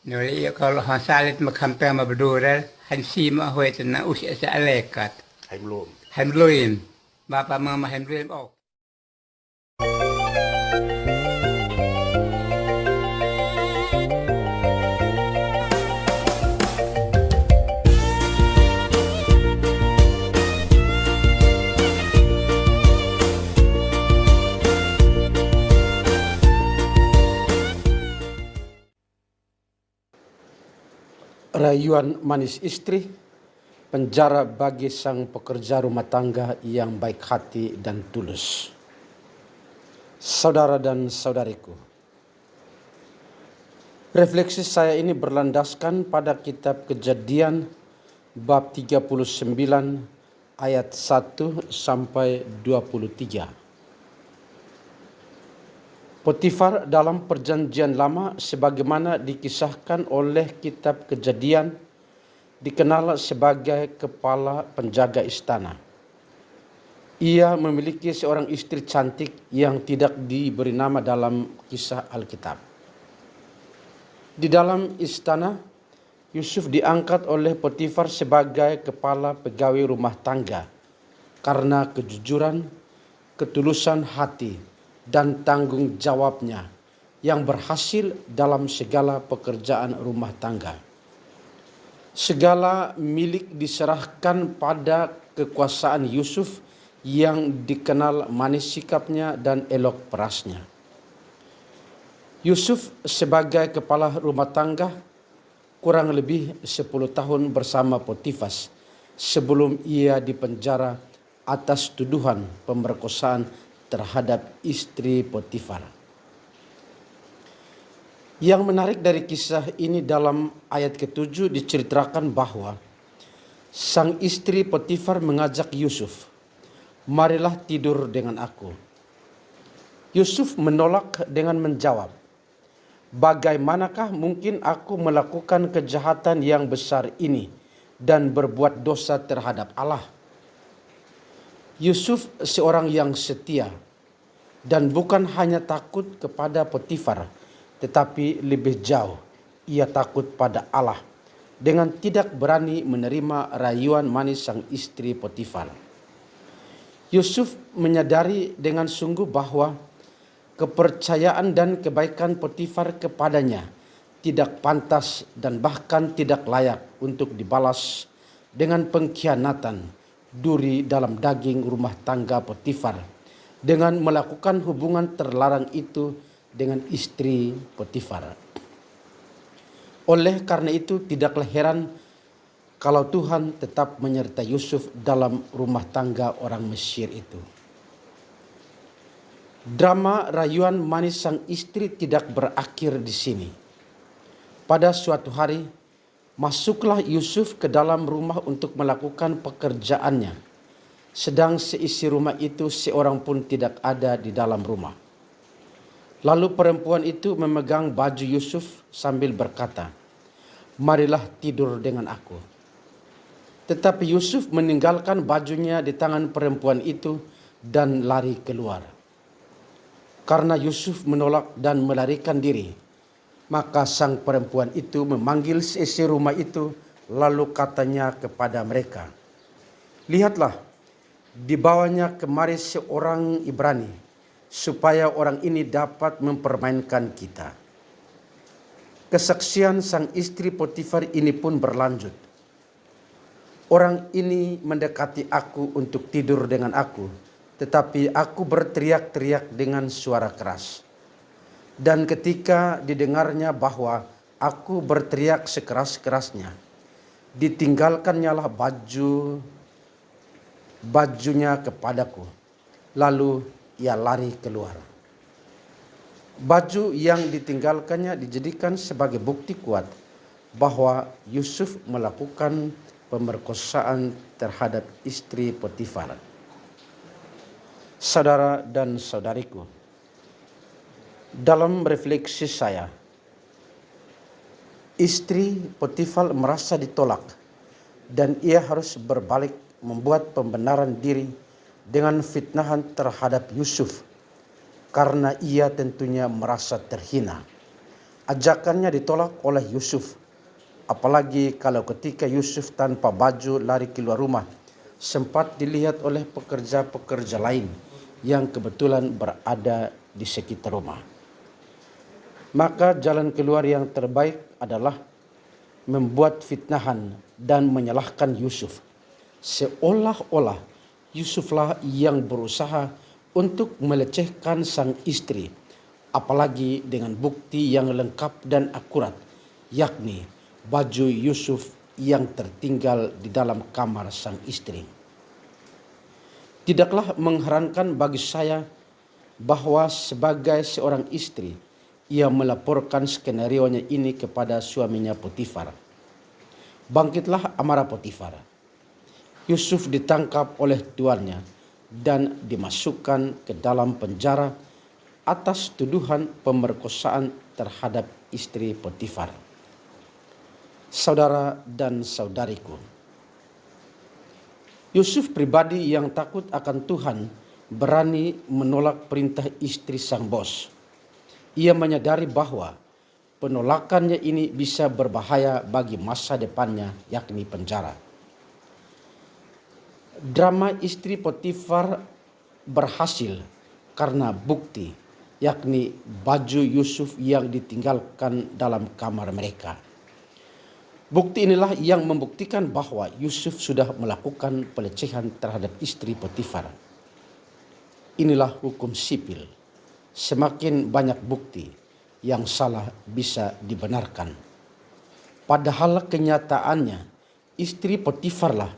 Noli kalau hasalit makampeng mabdurel hansi ma hoy na usia sa alekat. Haimlum. Hemluin. Bapa mama hemluin ok. Rayuan manis istri, penjara bagi sang pekerja rumah tangga yang baik hati dan tulus. Saudara dan saudariku, refleksi saya ini berlandaskan pada kitab Kejadian bab 39 ayat 1 sampai 23. Potifar dalam perjanjian lama sebagaimana dikisahkan oleh kitab Kejadian dikenal sebagai kepala penjaga istana. Ia memiliki seorang istri cantik yang tidak diberi nama dalam kisah Alkitab. Di dalam istana, Yusuf diangkat oleh Potifar sebagai kepala pegawai rumah tangga karena kejujuran, ketulusan hati, dan tanggung jawabnya yang berhasil dalam segala pekerjaan rumah tangga. Segala milik diserahkan pada kekuasaan Yusuf yang dikenal manis sikapnya dan elok perasnya. Yusuf sebagai kepala rumah tangga kurang lebih 10 tahun bersama Potifar sebelum ia dipenjara atas tuduhan pemerkosaan terhadap istri Potifar. Yang menarik dari kisah ini dalam ayat ke-7 diceritakan bahwa sang istri Potifar mengajak Yusuf, "Marilah tidur dengan aku." Yusuf menolak dengan menjawab, "Bagaimanakah mungkin aku melakukan kejahatan yang besar ini dan berbuat dosa terhadap Allah?" Yusuf seorang yang setia dan bukan hanya takut kepada Potifar, tetapi lebih jauh ia takut pada Allah dengan tidak berani menerima rayuan manis sang istri Potifar. Yusuf menyadari dengan sungguh bahwa kepercayaan dan kebaikan Potifar kepadanya tidak pantas dan bahkan tidak layak untuk dibalas dengan pengkhianatan duri dalam daging rumah tangga Potifar dengan melakukan hubungan terlarang itu dengan istri Potifar. Oleh karena itu tidaklah heran kalau Tuhan tetap menyertai Yusuf dalam rumah tangga orang Mesir itu. Drama rayuan manis sang istri tidak berakhir di sini. Pada suatu hari, masuklah Yusuf ke dalam rumah untuk melakukan pekerjaannya, sedang seisi rumah itu seorang pun tidak ada di dalam rumah. Lalu perempuan itu memegang baju Yusuf sambil berkata, "Marilah tidur dengan aku." Tetapi Yusuf meninggalkan bajunya di tangan perempuan itu dan lari keluar. Karena Yusuf menolak dan melarikan diri, maka sang perempuan itu memanggil seisi rumah itu, lalu katanya kepada mereka, "Lihatlah, dibawanya kemari seorang Ibrani, supaya orang ini dapat mempermainkan kita." Kesaksian sang istri Potifar ini pun berlanjut. "Orang ini mendekati aku untuk tidur dengan aku, tetapi aku berteriak-teriak dengan suara keras. Dan ketika didengarnya bahwa aku berteriak sekeras-kerasnya, ditinggalkannya lah bajunya kepadaku, lalu ia lari keluar." Baju yang ditinggalkannya dijadikan sebagai bukti kuat bahwa Yusuf melakukan pemerkosaan terhadap istri Potifar. Saudara dan saudariku, dalam refleksi saya, istri Potifar merasa ditolak dan ia harus berbalik membuat pembenaran diri dengan fitnahan terhadap Yusuf karena ia tentunya merasa terhina Ajakannya ditolak oleh Yusuf, apalagi kalau ketika Yusuf tanpa baju lari keluar rumah, sempat dilihat oleh pekerja-pekerja lain yang kebetulan berada di sekitar rumah. Maka jalan keluar yang terbaik adalah membuat fitnahan dan menyalahkan Yusuf, seolah-olah Yusuflah yang berusaha untuk melecehkan sang istri, apalagi dengan bukti yang lengkap dan akurat, yakni baju Yusuf yang tertinggal di dalam kamar sang istri. Tidaklah mengherankan bagi saya bahwa sebagai seorang istri, ia melaporkan skenarionya ini kepada suaminya Potifar. Bangkitlah amarah Potifar. Yusuf ditangkap oleh tuannya dan dimasukkan ke dalam penjara atas tuduhan pemerkosaan terhadap istri Potifar. Saudara dan saudariku, Yusuf pribadi yang takut akan Tuhan berani menolak perintah istri sang bos. Ia menyadari bahwa penolakannya ini bisa berbahaya bagi masa depannya, yakni penjara. Drama istri Potifar berhasil karena bukti, yakni baju Yusuf yang ditinggalkan dalam kamar mereka. Bukti inilah yang membuktikan bahwa Yusuf sudah melakukan pelecehan terhadap istri Potifar. Inilah hukum sipil. Semakin banyak bukti yang salah bisa dibenarkan. Padahal kenyataannya istri Potifarlah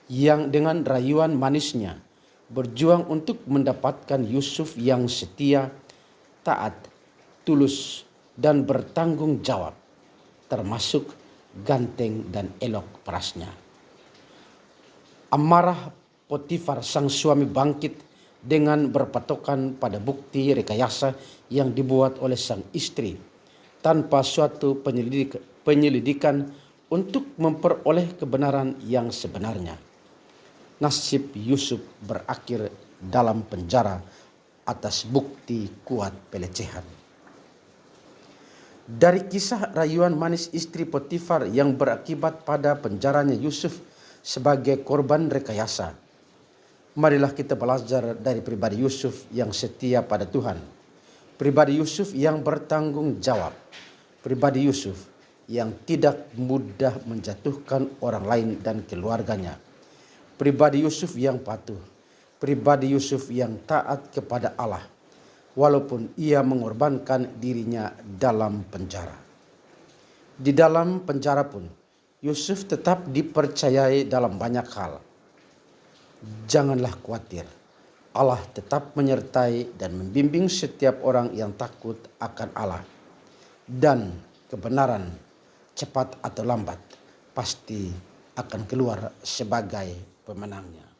yang dengan rayuan manisnya berjuang untuk mendapatkan Yusuf yang setia, taat, tulus, dan bertanggung jawab, termasuk ganteng dan elok parasnya. Amarah Potifar sang suami bangkit dengan berpatokan pada bukti rekayasa yang dibuat oleh sang istri tanpa suatu penyelidikan untuk memperoleh kebenaran yang sebenarnya. Nasib Yusuf berakhir dalam penjara atas bukti kuat pelecehan. Dari kisah rayuan manis istri Potifar yang berakibat pada penjaranya Yusuf sebagai korban rekayasa, marilah kita belajar dari pribadi Yusuf yang setia pada Tuhan, pribadi Yusuf yang bertanggung jawab, pribadi Yusuf yang tidak mudah menjatuhkan orang lain dan keluarganya, pribadi Yusuf yang patuh, pribadi Yusuf yang taat kepada Allah, walaupun ia mengorbankan dirinya dalam penjara. Di dalam penjara pun, Yusuf tetap dipercayai dalam banyak hal. Janganlah khawatir, Allah tetap menyertai dan membimbing setiap orang yang takut akan Allah. Dan kebenaran, cepat atau lambat, pasti akan keluar sebagai pemenangnya.